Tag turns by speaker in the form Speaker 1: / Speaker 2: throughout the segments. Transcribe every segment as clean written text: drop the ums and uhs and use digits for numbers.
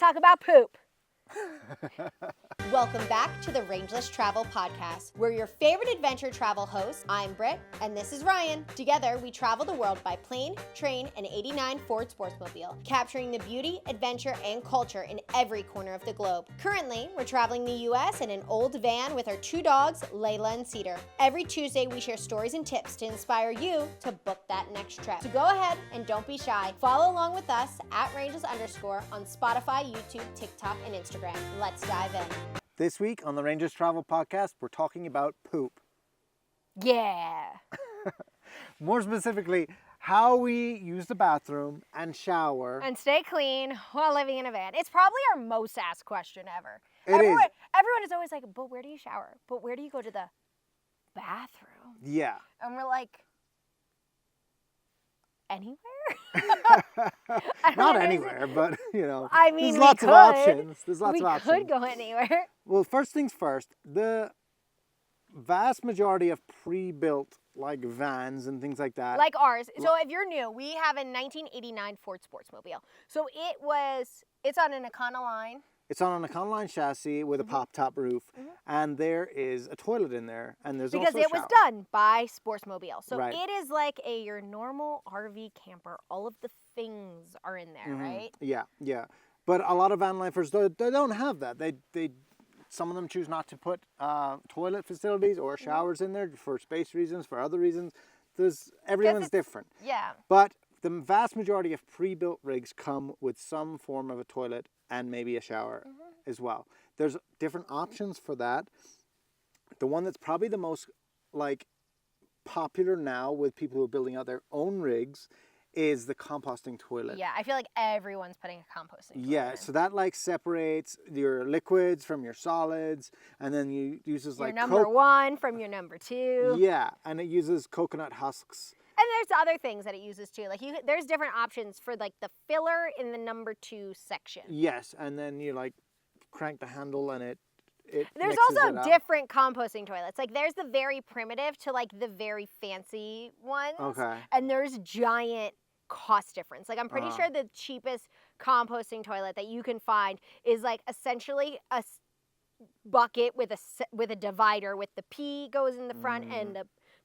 Speaker 1: talk about poop.
Speaker 2: Welcome back to the Rangeless Travel Podcast. We're your favorite adventure travel hosts. I'm Britt, and this is Ryan. Together, we travel the world by plane, train, and 89 Ford Sportsmobile, capturing the beauty, adventure, and culture in every corner of the globe. Currently, we're traveling the U.S. in an old van with our 2 dogs, Layla and Cedar. Every Tuesday, we share stories and tips to inspire you to book that next trip. So go ahead and don't be shy. Follow along with us at Rangeless_ on Spotify, YouTube, TikTok, and Instagram. Let's dive in.
Speaker 3: This week on the Rangeless Travel Podcast, we're talking about poop.
Speaker 1: Yeah.
Speaker 3: More specifically, how we use the bathroom and shower.
Speaker 1: And stay clean while living in a van. It's probably our most asked question ever.
Speaker 3: Everyone
Speaker 1: is always like, but where do you shower? But where do you go to the bathroom?
Speaker 3: Yeah.
Speaker 1: And we're like, anywhere?
Speaker 3: Not anywhere, but, you know,
Speaker 1: I mean,
Speaker 3: there's lots of options. There's lots of options.
Speaker 1: We could go anywhere.
Speaker 3: Well, first things first, the vast majority of pre-built, like, vans and things like that.
Speaker 1: Like ours. So if you're new, we have a 1989 Ford Sportsmobile. So it's on an Econoline.
Speaker 3: It's on an Econoline chassis with a pop-top roof, and there is a toilet in there, and there's also a shower.
Speaker 1: Because it was done by Sportsmobile. So it is like your normal RV camper. All of the things are in there, right?
Speaker 3: Yeah, yeah. But a lot of van lifers, they don't have that. Some of them choose not to put toilet facilities or showers in there for space reasons, for other reasons. Everyone's different.
Speaker 1: Yeah.
Speaker 3: But the vast majority of pre-built rigs come with some form of a toilet and maybe a shower as well. There's different options for that. The one that's probably the most popular now with people who are building out their own rigs is the composting toilet.
Speaker 1: Yeah, I feel like everyone's putting a composting toilet
Speaker 3: Yeah,
Speaker 1: in.
Speaker 3: so that separates your liquids from your solids, and then you uses
Speaker 1: your number 1 from your number 2.
Speaker 3: Yeah, and it uses coconut husks.
Speaker 1: And there's other things that it uses too. There's different options for the filler in the number 2 section.
Speaker 3: Yes, and then you crank the handle and it
Speaker 1: there's also different composting toilets. There's the very primitive to the very fancy ones.
Speaker 3: Okay.
Speaker 1: And there's giant cost difference. I'm pretty sure the cheapest composting toilet that you can find is essentially a bucket with a divider with the pee goes in the front and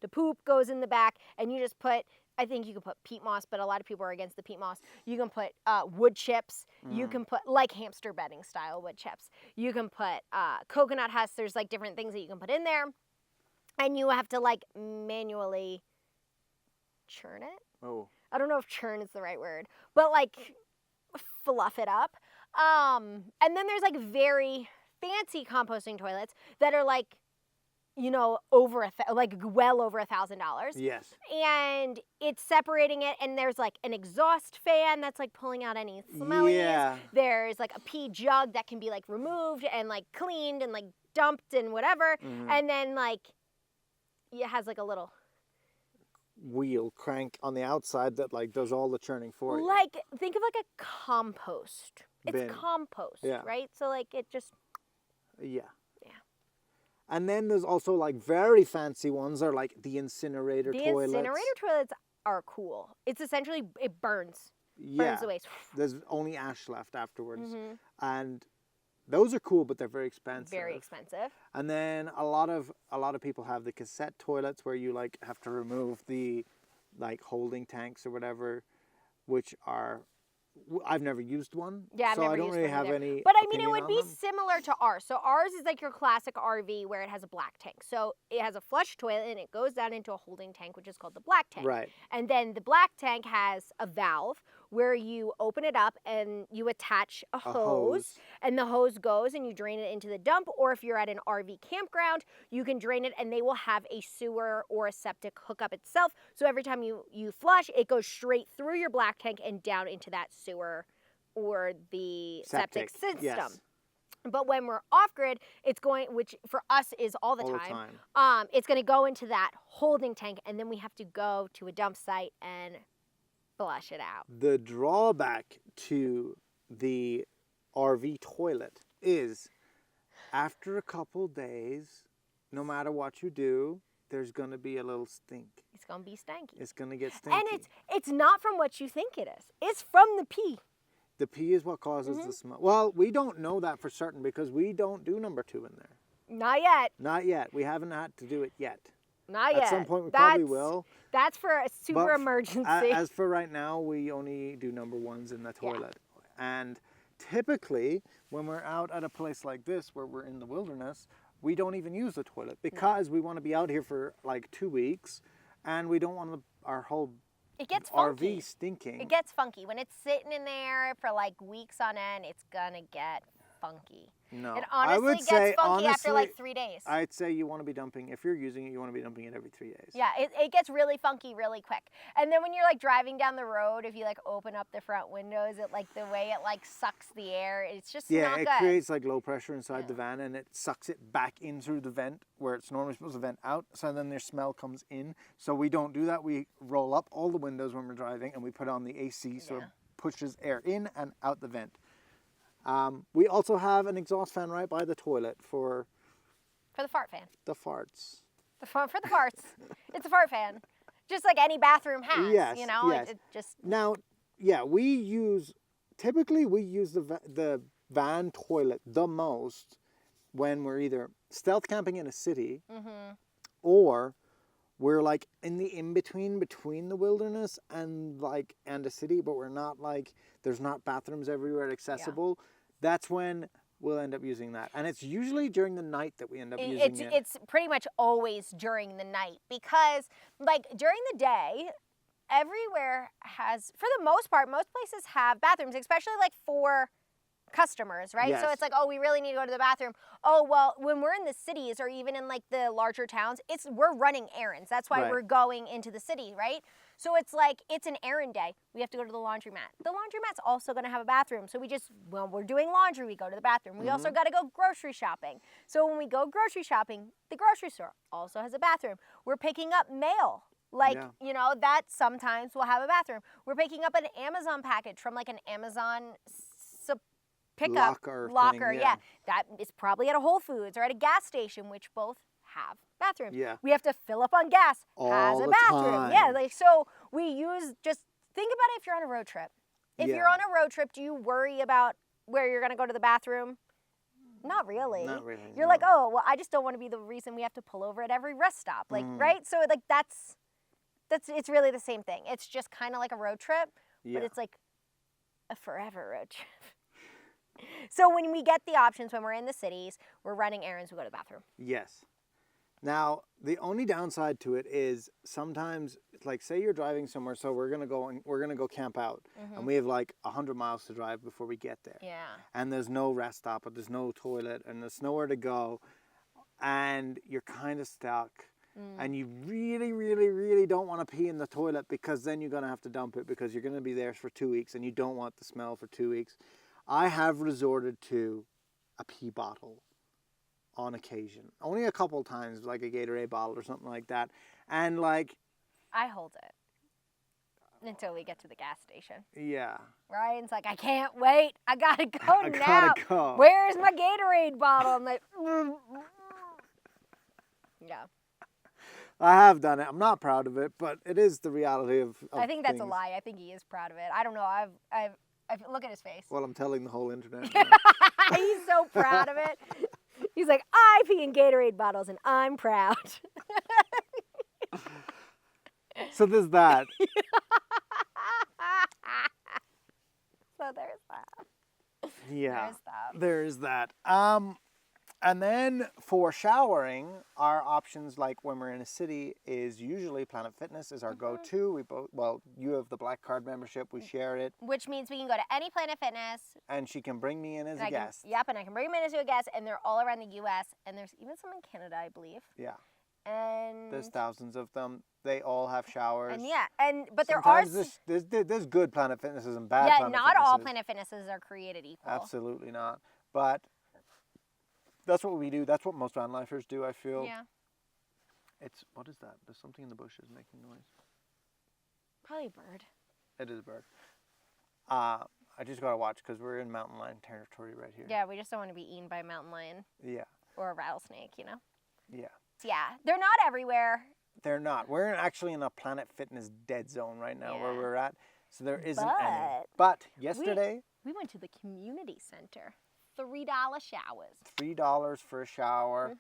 Speaker 1: the poop goes in the back, and you just put, I think you can put peat moss, but a lot of people are against the peat moss. You can put wood chips. You can put, hamster bedding style wood chips. You can put coconut husks. There's, different things that you can put in there. And you have to, manually churn it.
Speaker 3: Oh.
Speaker 1: I don't know if churn is the right word, but, fluff it up. And then there's, very fancy composting toilets that are, well over $1,000.
Speaker 3: Yes.
Speaker 1: And it's separating it, and there's an exhaust fan that's pulling out any smellies.
Speaker 3: Yeah.
Speaker 1: There's a pee jug that can be removed and cleaned and dumped and whatever. And then it has a little
Speaker 3: wheel crank on the outside that does all the churning for you.
Speaker 1: Think of a compost. It's
Speaker 3: bin.
Speaker 1: compost,
Speaker 3: Yeah.
Speaker 1: right? So it just
Speaker 3: Yeah.
Speaker 1: Yeah.
Speaker 3: And then there's also very fancy ones are the incinerator toilets.
Speaker 1: The incinerator toilets are cool. It's essentially, it burns.
Speaker 3: Yeah.
Speaker 1: Burns away.
Speaker 3: There's only ash left afterwards. And those are cool, but they're very expensive.
Speaker 1: Very expensive.
Speaker 3: And then a lot of people have the cassette toilets where you have to remove the holding tanks or whatever, which are, I've never used one.
Speaker 1: Yeah, I've
Speaker 3: so
Speaker 1: never
Speaker 3: I don't
Speaker 1: used
Speaker 3: really
Speaker 1: one
Speaker 3: have
Speaker 1: either.
Speaker 3: any
Speaker 1: But I mean, it
Speaker 3: opinion
Speaker 1: would
Speaker 3: on
Speaker 1: be
Speaker 3: them.
Speaker 1: similar to ours. So ours is your classic RV where it has a black tank. So it has a flush toilet and it goes down into a holding tank, which is called the black tank.
Speaker 3: Right.
Speaker 1: And then the black tank has a valve where you open it up and you attach a hose. And the hose goes and you drain it into the dump. Or if you're at an RV campground, you can drain it and they will have a sewer or a septic hookup itself. So every time you flush, it goes straight through your black tank and down into that sewer or the septic system.
Speaker 3: Yes.
Speaker 1: But when we're off-grid, it's going, which for us is all the time. It's going to go into that holding tank, and then we have to go to a dump site and flush it out.
Speaker 3: The drawback to the RV toilet is after a couple days, no matter what you do, there's going to be a little stink.
Speaker 1: It's going to be stanky.
Speaker 3: It's going to get stinky.
Speaker 1: And it's not from what you think it is. It's from the pee.
Speaker 3: The pee is what causes the smell. Well, we don't know that for certain because we don't do number 2 in there.
Speaker 1: Not yet.
Speaker 3: Not yet. We haven't had to do it yet.
Speaker 1: Not yet.
Speaker 3: At some point we probably will.
Speaker 1: That's for a super
Speaker 3: But
Speaker 1: emergency.
Speaker 3: As for right now, we only do number 1s in the toilet. And typically, when we're out at a place like this where we're in the wilderness, we don't even use the toilet because we want to be out here for like 2 weeks and we don't want our whole
Speaker 1: it gets funky.
Speaker 3: RV stinking.
Speaker 1: It gets funky. When it's sitting in there for like weeks on end, it's going to get funky.
Speaker 3: No.
Speaker 1: It honestly gets funky after like 3 days.
Speaker 3: I'd say you want to be dumping, if you're using it, you want to be dumping it every 3 days.
Speaker 1: Yeah, it gets really funky really quick. And then when you're like driving down the road, if you like open up the front windows, it like the way it like sucks the air, it's just not good.
Speaker 3: Yeah, it creates like low pressure inside the van and it sucks it back in through the vent where it's normally supposed to vent out. So then their smell comes in. So we don't do that. We roll up all the windows when we're driving and we put on the AC so it pushes air in and out the vent. We also have an exhaust fan right by the toilet for
Speaker 1: the fart fan.
Speaker 3: The farts.
Speaker 1: For the farts. It's a fart fan. Just like any bathroom has,
Speaker 3: yes,
Speaker 1: you know?
Speaker 3: Yes.
Speaker 1: It just...
Speaker 3: Now, typically we use the van toilet the most when we're either stealth camping in a city or we're like in the in-between between the wilderness and a city, but we're not like, there's not bathrooms everywhere accessible. Yeah. That's when we'll end up using that. And it's usually during the night that we end up using it.
Speaker 1: It's pretty much always during the night because like during the day, everywhere has, for the most part, most places have bathrooms, especially like for customers, right?
Speaker 3: Yes.
Speaker 1: So it's like, oh, we really need to go to the bathroom. Oh, well, when we're in the cities or even in like the larger towns, we're running errands. That's why we're going into the city, right? So it's like, it's an errand day. We have to go to the laundromat. The laundromat's also going to have a bathroom. So when we're doing laundry, we go to the bathroom. We also got to go grocery shopping. So when we go grocery shopping, the grocery store also has a bathroom. We're picking up mail. You know, that sometimes will have a bathroom. We're picking up an Amazon package from like an Amazon pickup locker. Yeah. That is probably at a Whole Foods or at a gas station, which both have bathrooms.
Speaker 3: Yeah.
Speaker 1: We have to fill up on gas. Has a bathroom.
Speaker 3: Time.
Speaker 1: Yeah, like so we use, just think about it if you're on a road trip. If you're on a road trip, do you worry about where you're going to go to the bathroom? Not really.
Speaker 3: Not really.
Speaker 1: You're like, oh, well, I just don't want to be the reason we have to pull over at every rest stop. Like, right? So like it's really the same thing. It's just kind of like a road trip, but it's like a forever road trip. So when we get the options, when we're in the cities, we're running errands, we go to the bathroom.
Speaker 3: Yes. Now, the only downside to it is sometimes, like say you're driving somewhere, so we're gonna go camp out, and we have like 100 miles to drive before we get there.
Speaker 1: Yeah.
Speaker 3: And there's no rest stop, but there's no toilet, and there's nowhere to go, and you're kind of stuck, and you really, really, really don't want to pee in the toilet because then you're gonna have to dump it because you're gonna be there for 2 weeks, and you don't want the smell for 2 weeks. I have resorted to a pee bottle on occasion. Only a couple times, like a Gatorade bottle or something like that. And like...
Speaker 1: I hold it until we get to the gas station.
Speaker 3: Yeah.
Speaker 1: Ryan's like, I can't wait. I gotta go now.
Speaker 3: I gotta go.
Speaker 1: Where's my Gatorade bottle? I'm like, yeah.
Speaker 3: I have done it. I'm not proud of it, but it is the reality of
Speaker 1: I think that's
Speaker 3: things.
Speaker 1: a lie. I think he is proud of it. I don't know. I've look at his face.
Speaker 3: Well, I'm telling the whole internet.
Speaker 1: He's so proud of it. He's like, I pee in Gatorade bottles and I'm proud.
Speaker 3: So there's that.
Speaker 1: So there's that.
Speaker 3: Yeah.
Speaker 1: There's that.
Speaker 3: There's that. And then for showering, our options, like when we're in a city, is usually Planet Fitness is our go-to. You have the Black Card membership. We share it.
Speaker 1: Which means we can go to any Planet Fitness.
Speaker 3: And she can bring me in as a guest.
Speaker 1: Yep, and I can bring them in as a guest, and they're all around the U.S., and there's even some in Canada, I believe.
Speaker 3: Yeah.
Speaker 1: And
Speaker 3: there's thousands of them. They all have showers.
Speaker 1: But there
Speaker 3: sometimes
Speaker 1: are...
Speaker 3: There's good Planet Fitnesses and bad Planet Fitnesses.
Speaker 1: Yeah, not all Planet Fitnesses are created equal.
Speaker 3: Absolutely not. But... that's what we do. That's what most vanlifers do, I feel.
Speaker 1: Yeah.
Speaker 3: What is that? There's something in the bushes making noise.
Speaker 1: Probably a bird.
Speaker 3: It is a bird. I just got to watch because we're in mountain lion territory right here.
Speaker 1: Yeah, we just don't want to be eaten by a mountain lion.
Speaker 3: Yeah.
Speaker 1: Or a rattlesnake, you know?
Speaker 3: Yeah.
Speaker 1: Yeah, they're not everywhere.
Speaker 3: They're not. We're actually in a Planet Fitness dead zone right now where we're at. So there isn't any. But yesterday,
Speaker 1: We went to the community center. $3 showers.
Speaker 3: $3 for a shower,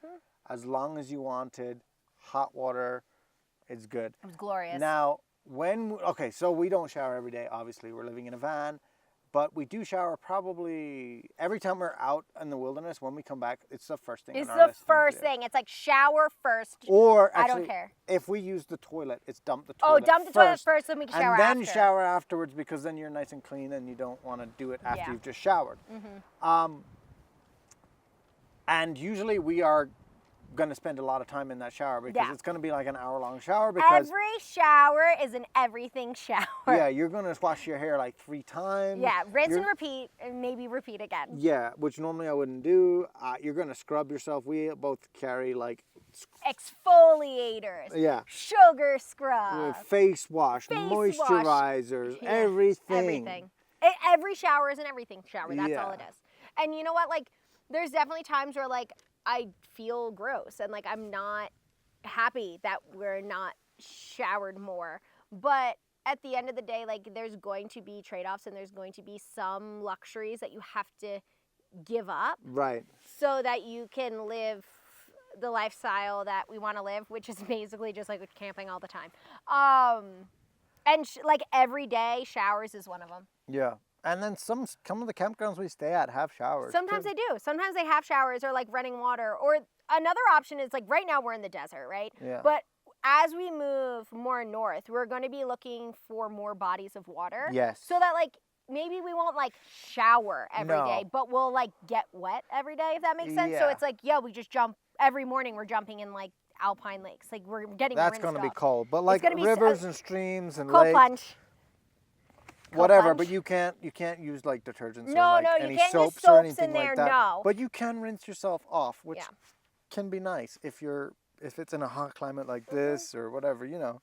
Speaker 3: as long as you wanted. Hot water, it's good.
Speaker 1: It was glorious.
Speaker 3: Now, so we don't shower every day, obviously. We're living in a van. But we do shower probably every time we're out in the wilderness. When we come back, it's the first thing.
Speaker 1: It's the first thing. It's like shower first.
Speaker 3: Or actually,
Speaker 1: I don't care.
Speaker 3: If we use the toilet, it's dump the
Speaker 1: Oh,
Speaker 3: toilet
Speaker 1: dump the toilet first, then we can shower
Speaker 3: after. And then
Speaker 1: after.
Speaker 3: shower afterwards, because then you're nice and clean and you don't want to do it after you've just showered. And usually we are going to spend a lot of time in that shower, because it's going to be like an hour-long shower. Because
Speaker 1: every shower is an everything shower.
Speaker 3: Yeah, you're going to wash your hair like 3 times.
Speaker 1: Yeah, rinse and repeat, and maybe repeat again.
Speaker 3: Yeah, which normally I wouldn't do. You're going to scrub yourself. We both carry like
Speaker 1: exfoliators.
Speaker 3: Yeah.
Speaker 1: Sugar scrub.
Speaker 3: Face wash, moisturizers, everything.
Speaker 1: Everything. Every shower is an everything shower. That's all it is. And you know what? Like, there's definitely times where like I feel gross and like I'm not happy that we're not showered more. But at the end of the day, like there's going to be trade-offs and there's going to be some luxuries that you have to give up.
Speaker 3: Right.
Speaker 1: So that you can live the lifestyle that we want to live, which is basically just like camping all the time. And like every day, showers is one of them.
Speaker 3: Yeah. And then some of the campgrounds we stay at have showers.
Speaker 1: Sometimes they do. Sometimes they have showers or like running water. Or another option is like right now we're in the desert, right?
Speaker 3: Yeah.
Speaker 1: But as we move more north, we're going to be looking for more bodies of water.
Speaker 3: Yes.
Speaker 1: So that like maybe we won't like shower every day, but we'll like get wet every day, if that makes sense. So it's like, we just jump every morning. We're jumping in like alpine lakes. Like we're getting
Speaker 3: That's going to be cold. But like rivers and streams and
Speaker 1: cold
Speaker 3: lakes.
Speaker 1: Plunge.
Speaker 3: Whatever, but you can't use like detergents or like any
Speaker 1: you can't
Speaker 3: soaps
Speaker 1: use soaps
Speaker 3: or anything
Speaker 1: in there,
Speaker 3: like that.
Speaker 1: no.
Speaker 3: But you can rinse yourself off, which can be nice if it's in a hot climate like this or whatever, you know.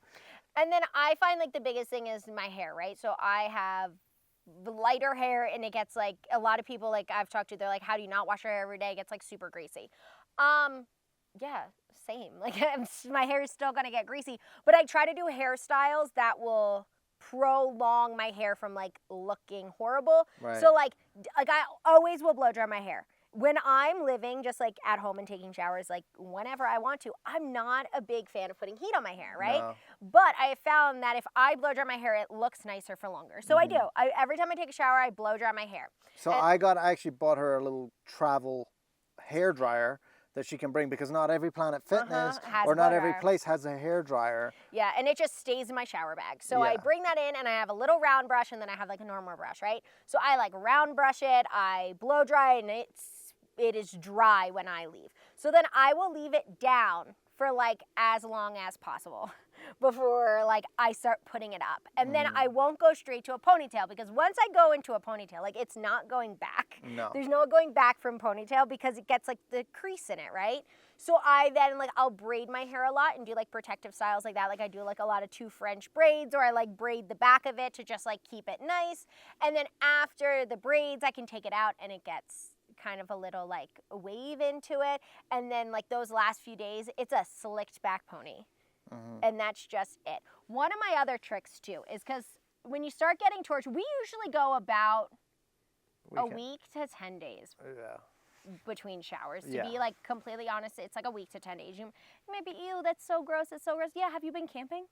Speaker 1: And then I find like the biggest thing is my hair, right? So I have lighter hair and it gets like a lot of people like I've talked to, they're like, how do you not wash your hair every day? It gets like super greasy. Yeah, same. Like my hair is still gonna get greasy, but I try to do hairstyles that will prolong my hair from like looking horrible.
Speaker 3: Right.
Speaker 1: So like I always will blow dry my hair. When I'm living just like at home and taking showers like whenever I want to, I'm not a big fan of putting heat on my hair, right?
Speaker 3: No.
Speaker 1: But I have found that if I blow dry my hair, it looks nicer for longer. So I do. Every time I take a shower, I blow dry my hair.
Speaker 3: So I actually bought her a little travel hair dryer that she can bring, because not every Planet Fitness or not every place has a hair dryer.
Speaker 1: Yeah, and it just stays in my shower bag. So I bring that in and I have a little round brush and then I have like a normal brush, right? So I like round brush it, I blow dry it, and it is dry when I leave. So then I will leave it down for like as long as possible before like I start putting it up. And then I won't go straight to a ponytail, because once I go into a ponytail, like it's not going back.
Speaker 3: No.
Speaker 1: There's no going back from ponytail because it gets like the crease in it, right? So I then like I'll braid my hair a lot and do like protective styles like that. Like I do like a lot of 2 French braids, or I like braid the back of it to just like keep it nice. And then after the braids, I can take it out and it gets kind of a little like wave into it. And then like those last few days, it's a slicked back pony. And that's just it. One of my other tricks too is because when you start getting towards, we usually go about a week to 10 days between showers. To be like completely honest, it's like a week to 10 days. You might be, ew, that's so gross, it's so gross. Yeah, have you been camping?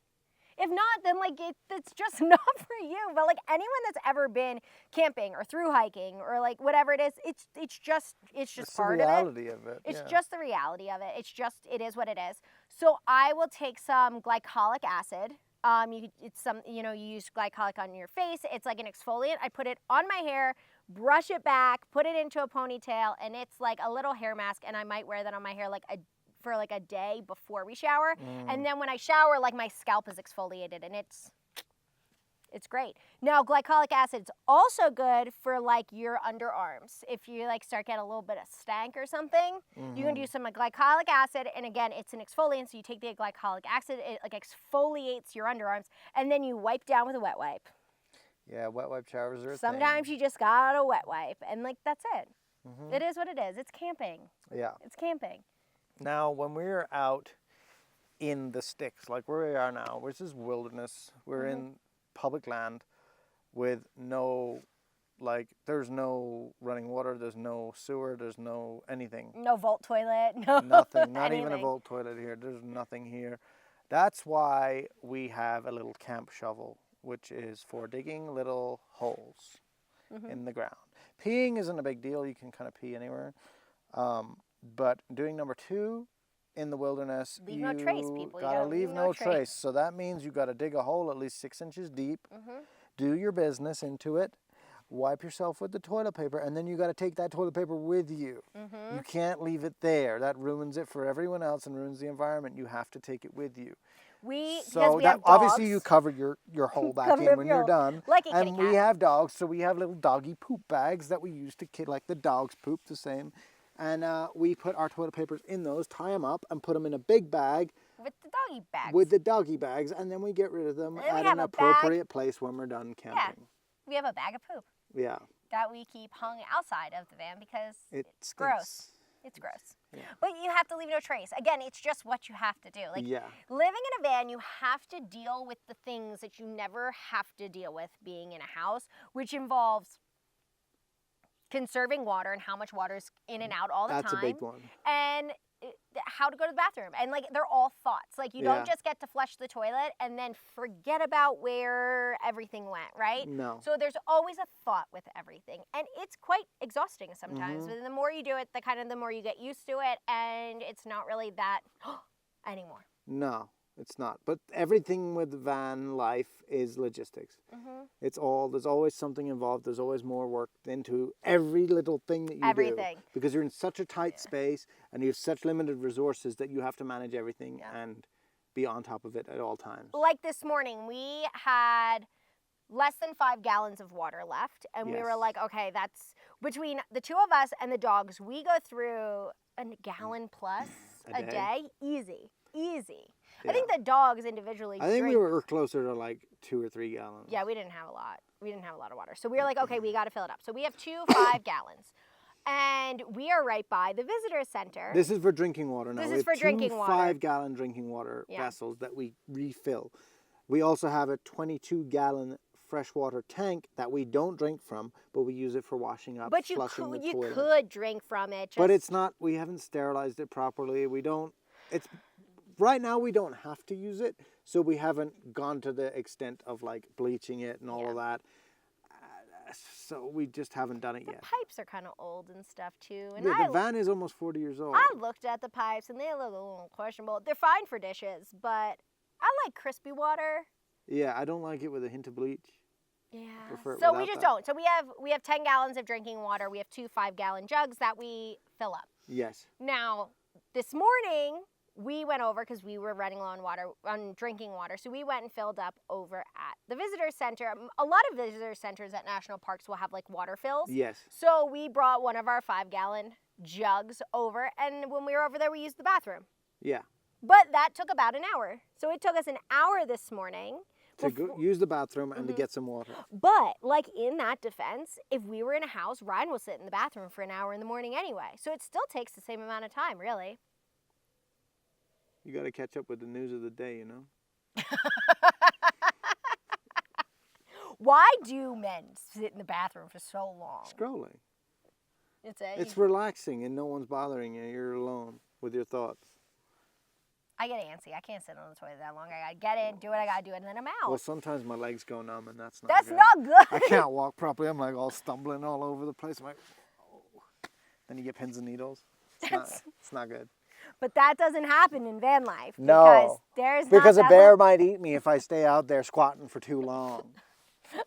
Speaker 1: If not, then like it's just not for you. But like anyone that's ever been camping or through hiking or like whatever it is, it's just part of it.
Speaker 3: It's the reality of it.
Speaker 1: It's just the reality of it. It is what it is. So I will take some glycolic acid. You use glycolic on your face. It's like an exfoliant. I put it on my hair, brush it back, put it into a ponytail, and it's like a little hair mask. And I might wear that on my hair for a day before we shower. And then when I shower, like my scalp is exfoliated and it's great. Now, glycolic acid is also good for like your underarms. If you like start getting a little bit of stank or something, you can do some glycolic acid. And again, it's an exfoliant. So you take the glycolic acid, it like exfoliates your underarms, and then you wipe down with a wet wipe.
Speaker 3: Yeah, wet wipe showers are a
Speaker 1: Sometimes
Speaker 3: thing.
Speaker 1: you just gotta wet wipe, and like that's it. It is what it is. It's camping.
Speaker 3: Yeah.
Speaker 1: It's camping.
Speaker 3: Now, when we're out in the sticks, like where we are now, which is wilderness, we're in public land with no like, there's no running water, there's no sewer, there's no anything.
Speaker 1: No vault toilet. No.
Speaker 3: Nothing, not even a
Speaker 1: anything.
Speaker 3: vault toilet here. There's nothing here. That's why we have a little camp shovel, which is for digging little holes in the ground. Peeing isn't a big deal. You can kind of pee anywhere. But doing number 2, in the wilderness,
Speaker 1: Leave no trace, people. You
Speaker 3: gotta
Speaker 1: gotta
Speaker 3: leave no trace. So that means you gotta dig a hole at least 6 inches deep, do your business into it, wipe yourself with the toilet paper, and then you gotta take that toilet paper with you. You can't leave it there. That ruins it for everyone else and ruins the environment. You have to take it with you.
Speaker 1: Because we
Speaker 3: that
Speaker 1: have dogs,
Speaker 3: obviously you cover your hole back
Speaker 1: Cover
Speaker 3: in when you're
Speaker 1: your-
Speaker 3: done.
Speaker 1: like a kitty
Speaker 3: And we
Speaker 1: cat.
Speaker 3: have dogs, so we have little doggy poop bags that we use to like the dogs poop the same. And we put our toilet papers in those, tie them up, and put them in a big bag
Speaker 1: with the doggy bags.
Speaker 3: with the doggy bags, and then we get rid of them
Speaker 1: And then we
Speaker 3: at
Speaker 1: have
Speaker 3: an
Speaker 1: a bag-
Speaker 3: appropriate place when we're done camping.
Speaker 1: We have a bag of poop
Speaker 3: Yeah.
Speaker 1: that we keep hung outside of the van because
Speaker 3: It
Speaker 1: it's
Speaker 3: stinks.
Speaker 1: gross. It's gross.
Speaker 3: Yeah.
Speaker 1: But you have to leave no trace. Again, it's just what you have to do. Like
Speaker 3: Yeah.
Speaker 1: living in a van, you have to deal with the things that you never have to deal with being in a house, which involves conserving water and how much water's in and out all the
Speaker 3: That's
Speaker 1: time.
Speaker 3: a big one.
Speaker 1: And how to go to the bathroom. And like they're all thoughts. Like you
Speaker 3: Yeah.
Speaker 1: don't just get to flush the toilet and then forget about where everything went, right?
Speaker 3: No.
Speaker 1: So there's always a thought with everything. And it's quite exhausting sometimes.
Speaker 3: Mm-hmm.
Speaker 1: But the more you do it, the more you get used to it, and it's not really that anymore.
Speaker 3: No, it's not. But everything with van life is logistics. There's always something involved. There's always more work into every little thing that you
Speaker 1: Everything.
Speaker 3: do. Because you're in such a tight space and you have such limited resources that you have to manage everything and be on top of it at all times.
Speaker 1: Like this morning, we had less than 5 gallons of water left, and we were
Speaker 3: Yes.
Speaker 1: like, okay, that's between the two of us and the dogs, we go through a gallon plus
Speaker 3: A
Speaker 1: a
Speaker 3: day.
Speaker 1: day. Easy.
Speaker 3: Yeah.
Speaker 1: I think the dogs individually
Speaker 3: I think we
Speaker 1: drink.
Speaker 3: were closer to like 2 or 3 gallons.
Speaker 1: Yeah, we didn't have a lot. We didn't have a lot of water. So we were like, okay, we got to fill it up. So we have 2 5-gallons. And we are right by the visitor center.
Speaker 3: This is for drinking water now.
Speaker 1: This
Speaker 3: We
Speaker 1: is
Speaker 3: have
Speaker 1: for
Speaker 3: two
Speaker 1: drinking water.
Speaker 3: 5-gallon drinking water
Speaker 1: Yeah.
Speaker 3: vessels that we refill. We also have a 22-gallon freshwater tank that we don't drink from, but we use it for washing up,
Speaker 1: but you
Speaker 3: flushing the
Speaker 1: could, you
Speaker 3: toilet.
Speaker 1: could drink from it.
Speaker 3: But
Speaker 1: just-
Speaker 3: it's not, we haven't sterilized it properly. We don't, it's, right now we don't have to use it, so we haven't gone to the extent of like bleaching it and all of that. So we just haven't done it
Speaker 1: the
Speaker 3: yet.
Speaker 1: pipes are kind of old and stuff too. And
Speaker 3: Yeah, the van is almost 40 years old.
Speaker 1: I looked at the pipes and they look a little questionable. They're fine for dishes, but I like crispy water.
Speaker 3: Yeah, I don't like it with a hint of bleach.
Speaker 1: Yeah.
Speaker 3: prefer it
Speaker 1: So we
Speaker 3: without
Speaker 1: just
Speaker 3: that.
Speaker 1: don't. So we have 10 gallons of drinking water. We have 2 5-gallon jugs that we fill up.
Speaker 3: Yes.
Speaker 1: Now, this morning we went over because we were running low on drinking water. So we went and filled up over at the visitor center. A lot of visitor centers at national parks will have like water fills.
Speaker 3: Yes.
Speaker 1: So we brought one of our 5-gallon jugs over, and when we were over there, we used the bathroom.
Speaker 3: Yeah.
Speaker 1: But that took about an hour. So it took us an hour this morning.
Speaker 3: To go, use the bathroom and to get some water.
Speaker 1: But, like, in that defense, if we were in a house, Ryan will sit in the bathroom for an hour in the morning anyway. So it still takes the same amount of time, really.
Speaker 3: You got to catch up with the news of the day, you know?
Speaker 1: Why do men sit in the bathroom for so long?
Speaker 3: Scrolling.
Speaker 1: It's
Speaker 3: relaxing and no one's bothering you. You're alone with your thoughts.
Speaker 1: I get antsy. I can't sit on the toilet that long. I gotta get in, do what I gotta do, and then I'm out.
Speaker 3: Well, sometimes my legs go numb and that's not
Speaker 1: That's
Speaker 3: good.
Speaker 1: not good.
Speaker 3: I can't walk properly. I'm like all stumbling all over the place. I'm like, oh. Then you get pins and needles. It's not good.
Speaker 1: But that doesn't happen in van life.
Speaker 3: No.
Speaker 1: Because
Speaker 3: Because a
Speaker 1: not
Speaker 3: bear
Speaker 1: that
Speaker 3: might eat me if I stay out there squatting for too long.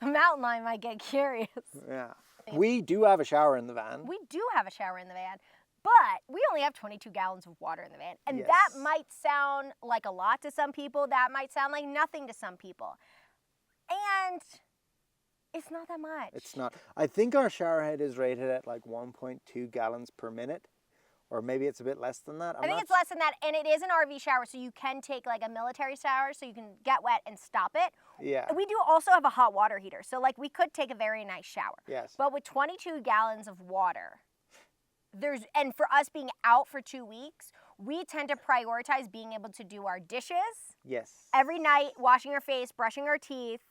Speaker 1: a mountain lion might get curious.
Speaker 3: Yeah. We do have a shower in the van.
Speaker 1: We do have a shower in the van, but we only have 22 gallons of water in the van. And
Speaker 3: Yes.
Speaker 1: that might sound like a lot to some people. That might sound like nothing to some people. And it's not that much.
Speaker 3: It's not. I think our shower head is rated at like 1.2 gallons per minute. Or maybe it's a bit less than that.
Speaker 1: I think it's less than that, and it is an RV shower, so you can take like a military shower, so you can get wet and stop it.
Speaker 3: Yeah.
Speaker 1: We do also have a hot water heater, so like we could take a very nice shower.
Speaker 3: Yes.
Speaker 1: But with 22 gallons of water, and for us being out for 2 weeks, we tend to prioritize being able to do our dishes
Speaker 3: Yes.
Speaker 1: every night, washing our face, brushing our teeth,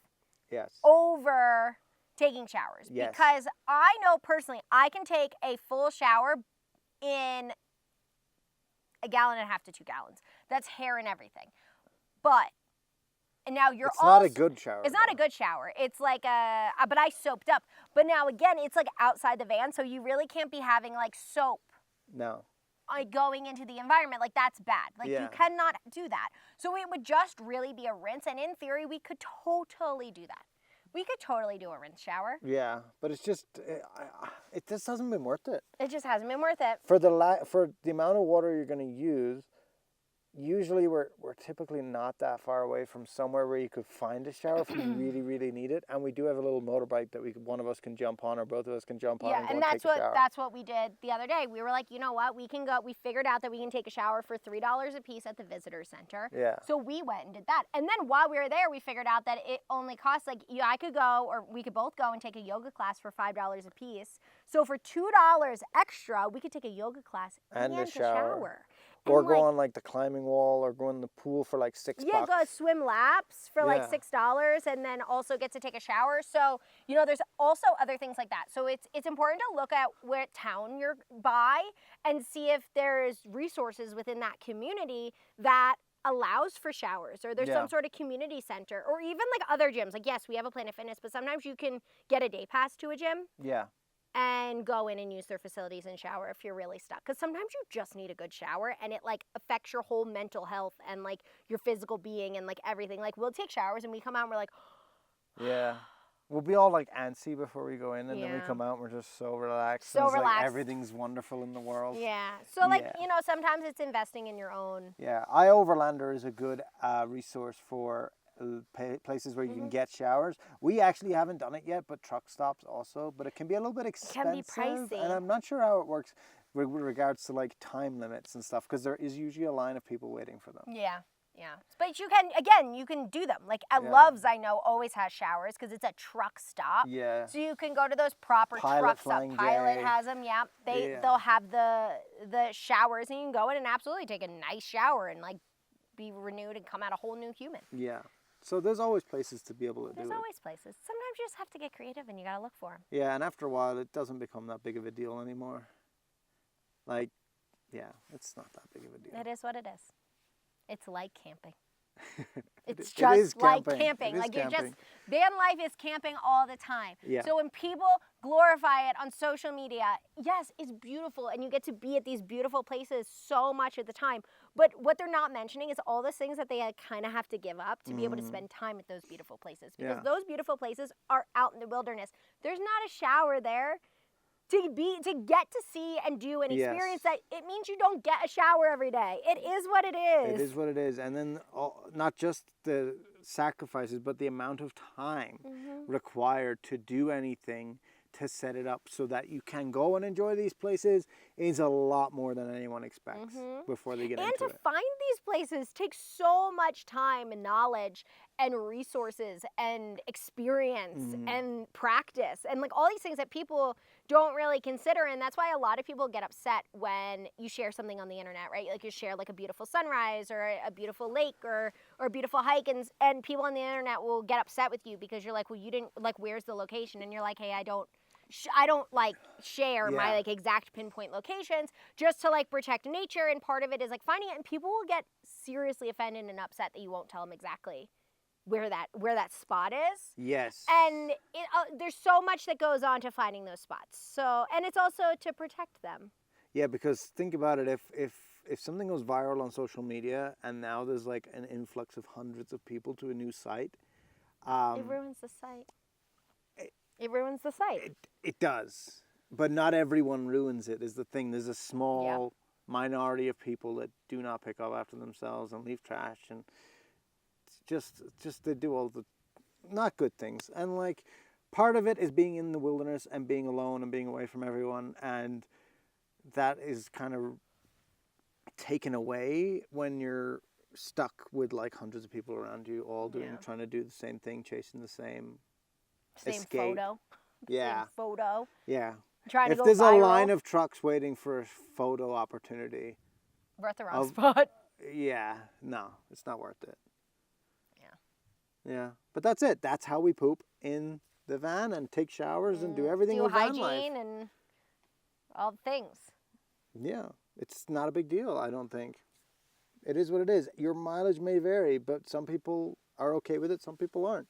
Speaker 3: Yes.
Speaker 1: over taking showers.
Speaker 3: Yes.
Speaker 1: Because I know personally, I can take a full shower in 1.5 gallons to 2 gallons. That's hair and everything. But and now you're
Speaker 3: it's
Speaker 1: also
Speaker 3: not a good shower.
Speaker 1: It's not a good shower. It's like but I soaped up. But now again, it's like outside the van, so you really can't be having like soap
Speaker 3: No.
Speaker 1: going into the environment. Like that's bad. Like
Speaker 3: Yeah.
Speaker 1: you cannot do that. So it would just really be a rinse, and in theory, we could totally do that. We could totally do a rinse shower.
Speaker 3: Yeah, but it's just it just hasn't been worth it.
Speaker 1: It just hasn't been worth it.
Speaker 3: For the amount of water you're going to use. Usually we're typically not that far away from somewhere where you could find a shower if you really, really need it. And we do have a little motorbike that one of us can jump on or both of us can jump on and go and take a shower.
Speaker 1: That's what we did the other day. We were like, you know what? We figured out that we can take a shower for $3 a piece at the visitor center.
Speaker 3: Yeah.
Speaker 1: So we went and did that. And then while we were there, we figured out that it only costs I could go, or we could both go and take a yoga class for $5 a piece. So for $2 extra, we could take a yoga class and a shower.
Speaker 3: Or go on like the climbing wall or go in the pool for like $6.
Speaker 1: Yeah, go swim laps for like $6 and then also get to take a shower. So, there's also other things like that. So it's important to look at what town you're by and see if there's resources within that community that allows for showers, or there's some sort of community center, or even like other gyms. Like, yes, we have a Planet Fitness, but sometimes you can get a day pass to a gym.
Speaker 3: Yeah.
Speaker 1: And go in and use their facilities and shower if you're really stuck. Because sometimes you just need a good shower, and it like affects your whole mental health and like your physical being and like everything. Like we'll take showers and we come out and we're like,
Speaker 3: yeah. We'll be all like antsy before we go in, and then we come out and we're just so relaxed. So relaxed. Like everything's wonderful in the world.
Speaker 1: Yeah. So like, sometimes it's investing in your own.
Speaker 3: Yeah. iOverlander is a good resource for places where you can get showers. We actually haven't done it yet, but truck stops also. But it can be a little bit expensive.
Speaker 1: It can be pricey.
Speaker 3: And I'm not sure how it works with regards to like time limits and stuff, because there is usually a line of people waiting for them.
Speaker 1: Yeah. Yeah. But you can do them. Like at Love's, I know, always has showers because it's a truck stop.
Speaker 3: Yeah.
Speaker 1: So you can go to those proper truck stops. Pilot has them, they'll have the showers, and you can go in and absolutely take a nice shower and like be renewed and come out a whole new human.
Speaker 3: Yeah. So there's always places to be able to do it.
Speaker 1: There's always places. Sometimes you just have to get creative and you gotta look for them.
Speaker 3: Yeah, and after a while, it doesn't become that big of a deal anymore. Like, yeah, it's not that big of a deal.
Speaker 1: It is what it is. It's like camping. It's just like camping. Like VanLife is camping all the time.
Speaker 3: Yeah.
Speaker 1: So when people glorify it on social media, yes, it's beautiful and you get to be at these beautiful places so much of the time. But what they're not mentioning is all the things that they kind of have to give up to be able to spend time at those beautiful places. Because those beautiful places are out in the wilderness. There's not a shower there. To get to see and do and experience that, it means you don't get a shower every day. It is what it is.
Speaker 3: It is what it is. And then not just the sacrifices, but the amount of time required to do anything to set it up so that you can go and enjoy these places is a lot more than anyone expects before they get into it.
Speaker 1: And to find these places takes so much time and knowledge and resources and experience and practice and like all these things that people don't really consider. And that's why a lot of people get upset when you share something on the internet, right? Like you share like a beautiful sunrise or a beautiful lake or a beautiful hike, and people on the internet will get upset with you because you're like, well, you didn't, like, where's the location? And you're like, hey, I don't like share my like exact pinpoint locations just to like protect nature, and part of it is like finding it, and people will get seriously offended and upset that you won't tell them exactly where that spot is.
Speaker 3: Yes.
Speaker 1: And there's so much that goes on to finding those spots. So, and it's also to protect them.
Speaker 3: Yeah, because think about it, if something goes viral on social media and now there's like an influx of hundreds of people to a new site,
Speaker 1: it ruins the site. It ruins the site.
Speaker 3: It does. But not everyone ruins it, is the thing. There's a small minority of people that do not pick up after themselves and leave trash, and just they do all the not good things. And like part of it is being in the wilderness and being alone and being away from everyone, and that is kind of taken away when you're stuck with like hundreds of people around you all trying to do the same thing, chasing the same escape.
Speaker 1: Photo.
Speaker 3: Yeah.
Speaker 1: Same photo.
Speaker 3: Yeah.
Speaker 1: Trying to go
Speaker 3: If there's
Speaker 1: viral.
Speaker 3: a line of trucks waiting for a photo opportunity.
Speaker 1: We're at the wrong spot.
Speaker 3: Yeah. No, it's not worth it.
Speaker 1: Yeah.
Speaker 3: Yeah. But that's it. That's how we poop in the van and take showers and do everything
Speaker 1: Do
Speaker 3: with
Speaker 1: hygiene
Speaker 3: VanLife.
Speaker 1: and all the things.
Speaker 3: Yeah, it's not a big deal, I don't think. It is what it is. Your mileage may vary, but some people are okay with it, some people aren't.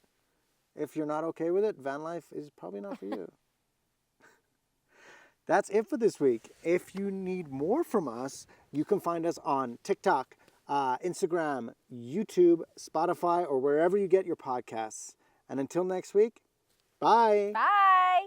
Speaker 3: If you're not okay with it, VanLife is probably not for you. That's it for this week. If you need more from us, you can find us on TikTok, Instagram, YouTube, Spotify, or wherever you get your podcasts. And until next week, bye.
Speaker 1: Bye.